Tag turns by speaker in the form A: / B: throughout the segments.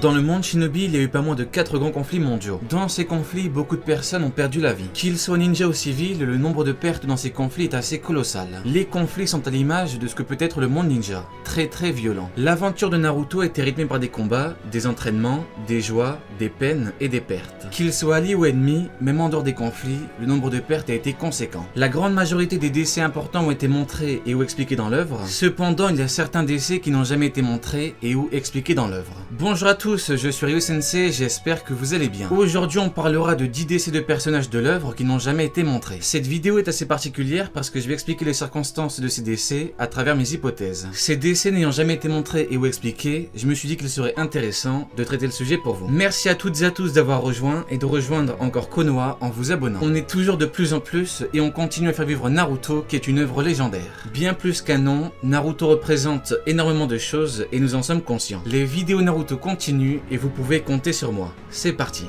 A: Dans le monde shinobi, il y a eu pas moins de 4 grands conflits mondiaux. Dans ces conflits, beaucoup de personnes ont perdu la vie. Qu'ils soient ninja ou civils, le nombre de pertes dans ces conflits est assez colossal. Les conflits sont à l'image de ce que peut être le monde ninja, très violent. L'aventure de Naruto était rythmée par des combats, des entraînements, des joies, des peines et des pertes. Qu'ils soient alliés ou ennemis, même en dehors des conflits, le nombre de pertes a été conséquent. La grande majorité des décès importants ont été montrés et ou expliqués dans l'œuvre. Cependant, il y a certains décès qui n'ont jamais été montrés et ou expliqués dans l'œuvre. Bonjour à tous, je suis Ryo Sensei, j'espère que vous allez bien. Aujourd'hui, on parlera de 10 décès de personnages de l'œuvre qui n'ont jamais été montrés. Cette vidéo est assez particulière parce que je vais expliquer les circonstances de ces décès à travers mes hypothèses. Ces décès n'ayant jamais été montrés et ou expliqués, je me suis dit qu'il serait intéressant de traiter le sujet pour vous. Merci à toutes et à tous d'avoir rejoint et de rejoindre encore Konoha en vous abonnant. On est toujours de plus en plus et on continue à faire vivre Naruto qui est une œuvre légendaire. Bien plus qu'un nom, Naruto représente énormément de choses et nous en sommes conscients. Les vidéos Naruto continuent et vous pouvez compter sur moi. C'est parti.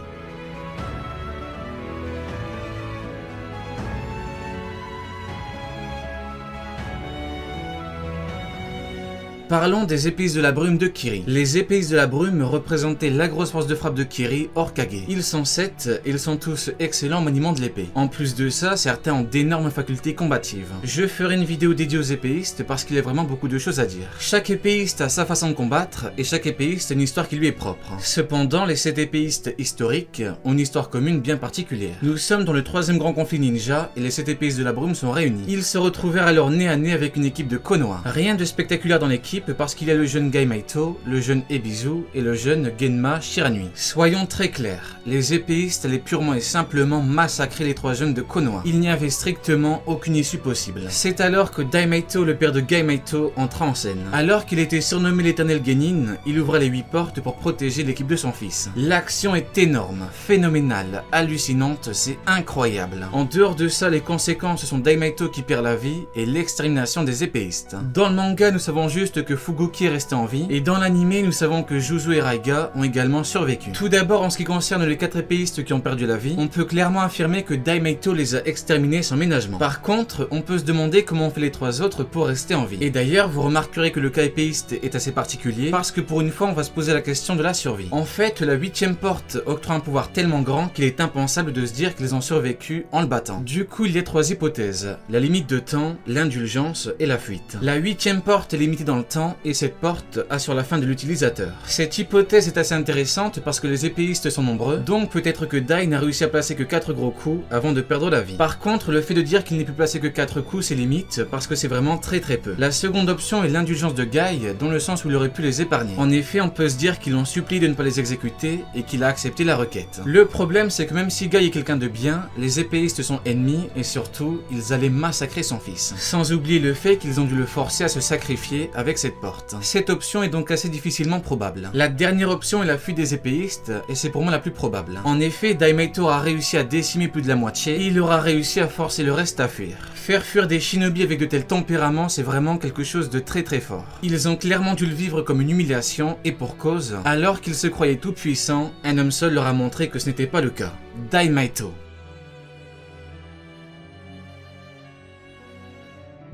A: Parlons des épéistes de la brume de Kiri. Les épéistes de la brume représentaient la grosse force de frappe de Kiri, hors Kage. Ils sont 7 et ils sont tous excellents au maniement de l'épée. En plus de ça, certains ont d'énormes facultés combatives. Je ferai une vidéo dédiée aux épéistes parce qu'il y a vraiment beaucoup de choses à dire. Chaque épéiste a sa façon de combattre et chaque épéiste a une histoire qui lui est propre. Cependant, les 7 épéistes historiques ont une histoire commune bien particulière. Nous sommes dans le 3e grand conflit ninja et les 7 épéistes de la brume sont réunis. Ils se retrouvèrent alors nez à nez avec une équipe de Konoha. Rien de spectaculaire dans l'équipe parce qu'il y a le jeune Gai-Maito, le jeune Ebisu et le jeune Genma Shiranui. Soyons très clairs, les épéistes allaient purement et simplement massacrer les 3 jeunes de Konoha. Il n'y avait strictement aucune issue possible. C'est alors que Daimaito, le père de Gai-Maito, entra en scène. Alors qu'il était surnommé l'éternel Genin, il ouvra les 8 portes pour protéger l'équipe de son fils. L'action est énorme, phénoménale, hallucinante, c'est incroyable. En dehors de ça, les conséquences sont Daimaito qui perd la vie et l'extermination des épéistes. Dans le manga, nous savons juste que Fugoki est resté en vie, et dans l'anime, nous savons que Juzu et Raiga ont également survécu. Tout d'abord, en ce qui concerne les 4 épéistes qui ont perdu la vie, on peut clairement affirmer que Daimaito les a exterminés sans ménagement. Par contre, on peut se demander comment ont fait les 3 autres pour rester en vie. Et d'ailleurs, vous remarquerez que le cas épéiste est assez particulier, parce que pour une fois, on va se poser la question de la survie. En fait, la 8e porte octroie un pouvoir tellement grand qu'il est impensable de se dire qu'ils ont survécu en le battant. Du coup, il y a 3 hypothèses. La limite de temps, l'indulgence et la fuite. La 8e porte est limitée dans le temps, et cette porte assure la fin de l'utilisateur. Cette hypothèse est assez intéressante parce que les épéistes sont nombreux, donc peut-être que Dai n'a réussi à placer que 4 gros coups avant de perdre la vie. Par contre, le fait de dire qu'il n'ait pu placer que 4 coups, c'est limite parce que c'est vraiment très peu. La seconde option est l'indulgence de Gai, dans le sens où il aurait pu les épargner. En effet, on peut se dire qu'ils l'ont supplié de ne pas les exécuter et qu'il a accepté la requête. Le problème, c'est que même si Gai est quelqu'un de bien, les épéistes sont ennemis et surtout, ils allaient massacrer son fils. Sans oublier le fait qu'ils ont dû le forcer à se sacrifier avec cette porte. Cette option est donc assez difficilement probable. La dernière option est la fuite des épéistes, et c'est pour moi la plus probable. En effet, Daimaito a réussi à décimer plus de la moitié, et il aura réussi à forcer le reste à fuir. Faire fuir des shinobi avec de tels tempéraments, c'est vraiment quelque chose de très fort. Ils ont clairement dû le vivre comme une humiliation, et pour cause, alors qu'ils se croyaient tout puissants, un homme seul leur a montré que ce n'était pas le cas. Daimaito.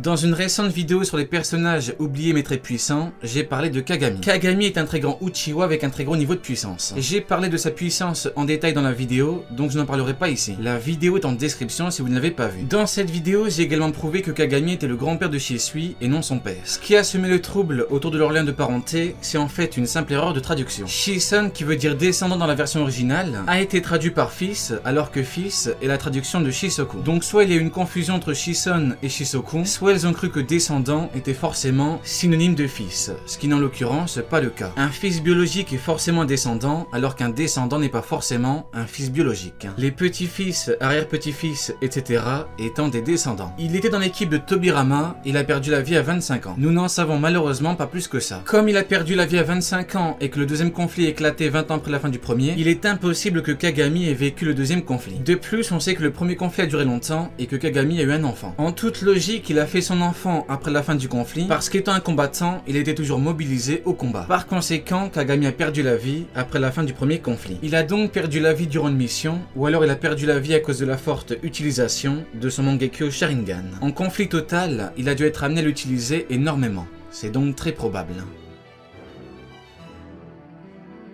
A: Dans une récente vidéo sur les personnages oubliés mais très puissants, j'ai parlé de Kagami. Kagami est un très grand Uchiwa avec un très gros niveau de puissance. J'ai parlé de sa puissance en détail dans la vidéo, donc je n'en parlerai pas ici. La vidéo est en description si vous ne l'avez pas vue. Dans cette vidéo, j'ai également prouvé que Kagami était le grand-père de Shisui et non son père. Ce qui a semé le trouble autour de leur lien de parenté, c'est en fait une simple erreur de traduction. Shison, qui veut dire descendant dans la version originale, a été traduit par fils, alors que fils est la traduction de Shisoku. Donc soit il y a eu une confusion entre Shison et Shisoku, soit ils ont cru que descendant était forcément synonyme de fils, ce qui n'est en l'occurrence pas le cas. Un fils biologique est forcément un descendant, alors qu'un descendant n'est pas forcément un fils biologique. Les petits-fils, arrière-petits-fils, etc. étant des descendants. Il était dans l'équipe de Tobirama, il a perdu la vie à 25 ans. Nous n'en savons malheureusement pas plus que ça. Comme il a perdu la vie à 25 ans et que le 2e conflit éclatait 20 ans après la fin du premier, il est impossible que Kagami ait vécu le 2e conflit. De plus, on sait que le premier conflit a duré longtemps et que Kagami a eu un enfant. En toute logique, il a fait son enfant après la fin du conflit, parce qu'étant un combattant, il était toujours mobilisé au combat. Par conséquent, Kagami a perdu la vie après la fin du premier conflit. Il a donc perdu la vie durant une mission, ou alors il a perdu la vie à cause de la forte utilisation de son Mangekyo Sharingan. En conflit total, il a dû être amené à l'utiliser énormément. C'est donc très probable.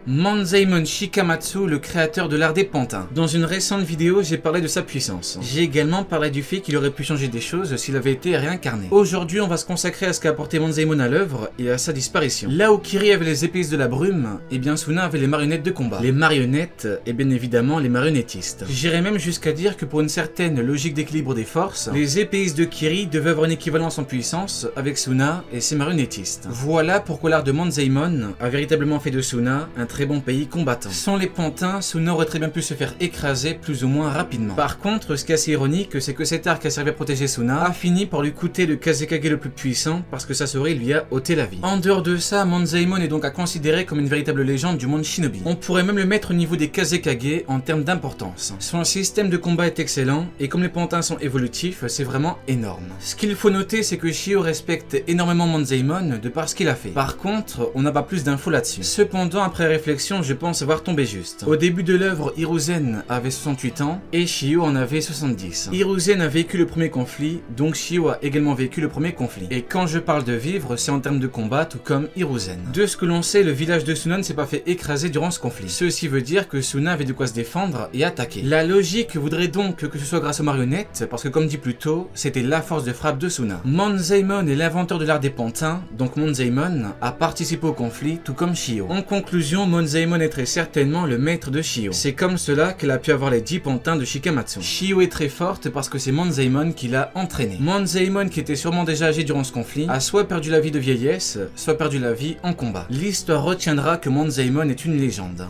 A: Manzaemon Shikamatsu, le créateur de l'art des pantins. Dans une récente vidéo, j'ai parlé de sa puissance. J'ai également parlé du fait qu'il aurait pu changer des choses s'il avait été réincarné. Aujourd'hui, on va se consacrer à ce qu'a apporté Manzaemon à l'œuvre et à sa disparition. Là où Kiri avait les épéistes de la brume, et bien Suna avait les marionnettes de combat. Les marionnettes, et bien évidemment les marionnettistes. J'irais même jusqu'à dire que pour une certaine logique d'équilibre des forces, les épéistes de Kiri devaient avoir une équivalence en puissance avec Suna et ses marionnettistes. Voilà pourquoi l'art de Manzaemon a véritablement fait de Suna un très bon pays combattant. Sans les pantins, Suna aurait très bien pu se faire écraser plus ou moins rapidement. Par contre, ce qui est assez ironique, c'est que cet arc qui a servi à protéger Suna a fini par lui coûter le Kazekage le plus puissant parce que Sasori lui a ôté la vie. En dehors de ça, Manzaemon est donc à considérer comme une véritable légende du monde shinobi. On pourrait même le mettre au niveau des Kazekage en termes d'importance. Son système de combat est excellent et comme les pantins sont évolutifs, c'est vraiment énorme. Ce qu'il faut noter, c'est que Shio respecte énormément Manzaemon de par ce qu'il a fait. Par contre, on n'a pas plus d'infos là-dessus. Cependant, après réflexion, je pense avoir tombé juste. Au début de l'œuvre, Hiruzen avait 68 ans et Shio en avait 70. Hiruzen a vécu le premier conflit, donc Shio a également vécu le premier conflit. Et quand je parle de vivre, c'est en termes de combat, tout comme Hiruzen. De ce que l'on sait, le village de Suna ne s'est pas fait écraser durant ce conflit. Ceci veut dire que Suna avait de quoi se défendre et attaquer. La logique voudrait donc que ce soit grâce aux marionnettes, parce que comme dit plus tôt, c'était la force de frappe de Suna. Manzaemon est l'inventeur de l'art des pantins, donc Manzaemon a participé au conflit, tout comme Shio. En conclusion, Manzaemon est très certainement le maître de Shio. C'est comme cela qu'elle a pu avoir les 10 pantins de Shikamatsu. Shio est très forte parce que c'est Manzaemon qui l'a entraînée. Manzaemon, qui était sûrement déjà âgé durant ce conflit, a soit perdu la vie de vieillesse, soit perdu la vie en combat. L'histoire retiendra que Manzaemon est une légende.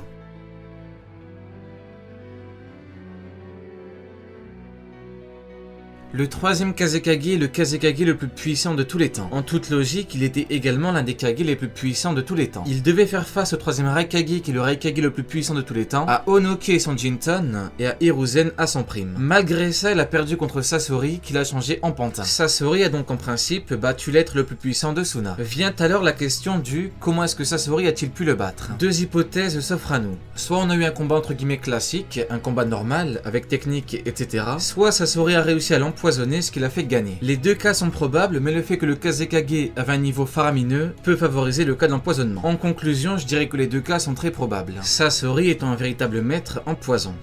A: Le troisième Kazekage est le Kazekage le plus puissant de tous les temps. En toute logique, il était également l'un des Kage les plus puissants de tous les temps. Il devait faire face au troisième Raikage qui est le Raikage le plus puissant de tous les temps, à Onoke et son Jinton, et à Hiruzen à son prime. Malgré ça, il a perdu contre Sasori qui l'a changé en pantin. Sasori a donc en principe battu l'être le plus puissant de Suna. Vient alors la question du comment est-ce que Sasori a-t-il pu le battre? Deux hypothèses s'offrent à nous. Soit on a eu un combat entre guillemets classique, un combat normal, avec technique, etc. Soit Sasori a réussi à l'empoisonner, ce qui l'a fait gagner. Les deux cas sont probables, mais le fait que le Kazekage avait un niveau faramineux peut favoriser le cas d'empoisonnement. En conclusion, je dirais que les deux cas sont très probables. Sasori étant un véritable maître en poison.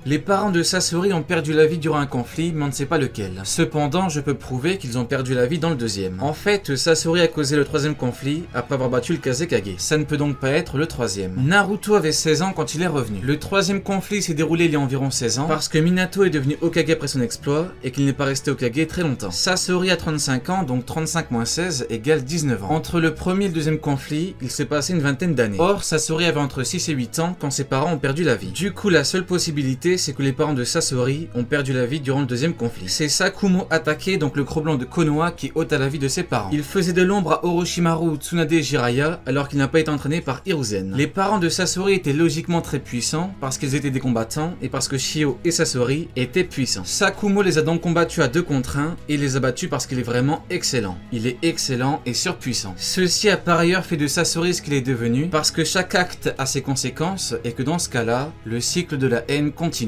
A: Les parents de Sasori ont perdu la vie durant un conflit, mais on ne sait pas lequel. Cependant, je peux prouver qu'ils ont perdu la vie dans le deuxième. En fait, Sasori a causé le troisième conflit après avoir battu le Kazekage. Ça ne peut donc pas être le troisième. Naruto avait 16 ans quand il est revenu. Le troisième conflit s'est déroulé il y a environ 16 ans, parce que Minato est devenu Hokage après son exploit, et qu'il n'est pas resté Hokage très longtemps. Sasori a 35 ans, donc 35 moins 16 égale 19 ans. Entre le premier et le deuxième conflit, il s'est passé une vingtaine d'années. Or, Sasori avait entre 6 et 8 ans quand ses parents ont perdu la vie. Du coup, la seule possibilité, c'est que les parents de Sasori ont perdu la vie durant le deuxième conflit. C'est Sakumo Atake, donc le Cro-Blanc de Konoha, qui ôta la vie de ses parents. Il faisait de l'ombre à Orochimaru, Tsunade et Jiraiya, alors qu'il n'a pas été entraîné par Hiruzen. Les parents de Sasori étaient logiquement très puissants, parce qu'ils étaient des combattants, et parce que Shio et Sasori étaient puissants. Sakumo les a donc combattus à 2 contre 1, et les a battus parce qu'il est vraiment excellent. Il est excellent et surpuissant. Ceci a par ailleurs fait de Sasori ce qu'il est devenu, parce que chaque acte a ses conséquences, et que dans ce cas-là, le cycle de la haine continue.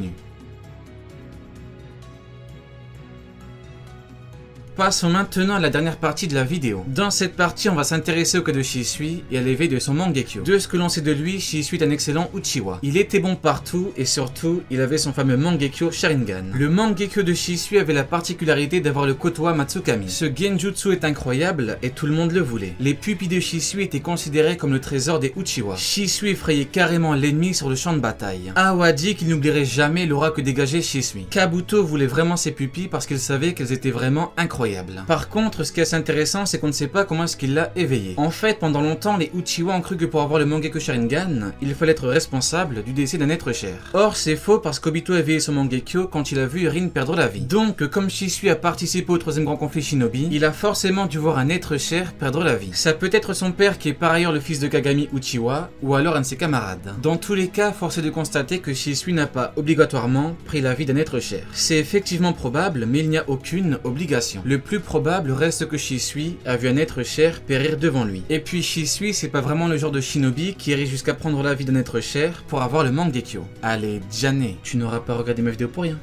A: Passons maintenant à la dernière partie de la vidéo. Dans cette partie, on va s'intéresser au cas de Shisui et à l'éveil de son Mangekyo. De ce que l'on sait de lui, Shisui est un excellent Uchiwa. Il était bon partout et surtout, il avait son fameux Mangekyo Sharingan. Le Mangekyo de Shisui avait la particularité d'avoir le Kotoa Matsukami. Ce genjutsu est incroyable et tout le monde le voulait. Les pupilles de Shisui étaient considérées comme le trésor des Uchiwa. Shisui effrayait carrément l'ennemi sur le champ de bataille. Awa dit qu'il n'oublierait jamais l'aura que dégageait Shisui. Kabuto voulait vraiment ses pupilles parce qu'il savait qu'elles étaient vraiment incroyables. Par contre, ce qui est assez intéressant, c'est qu'on ne sait pas comment est-ce qu'il l'a éveillé. En fait, pendant longtemps, les Uchiwa ont cru que pour avoir le Mangekyo Sharingan, il fallait être responsable du décès d'un être cher. Or, c'est faux parce qu'Obito a éveillé son Mangekyo quand il a vu Rin perdre la vie. Donc, comme Shisui a participé au troisième grand conflit Shinobi, il a forcément dû voir un être cher perdre la vie. Ça peut être son père qui est par ailleurs le fils de Kagami Uchiwa, ou alors un de ses camarades. Dans tous les cas, force est de constater que Shisui n'a pas obligatoirement pris la vie d'un être cher. C'est effectivement probable, mais il n'y a aucune obligation. Le plus probable reste que Shisui a vu un être cher périr devant lui. Et puis Shisui, c'est pas vraiment le genre de shinobi qui irait jusqu'à prendre la vie d'un être cher pour avoir le Mangekyo. Allez, Jane, tu n'auras pas regardé ma vidéo pour rien.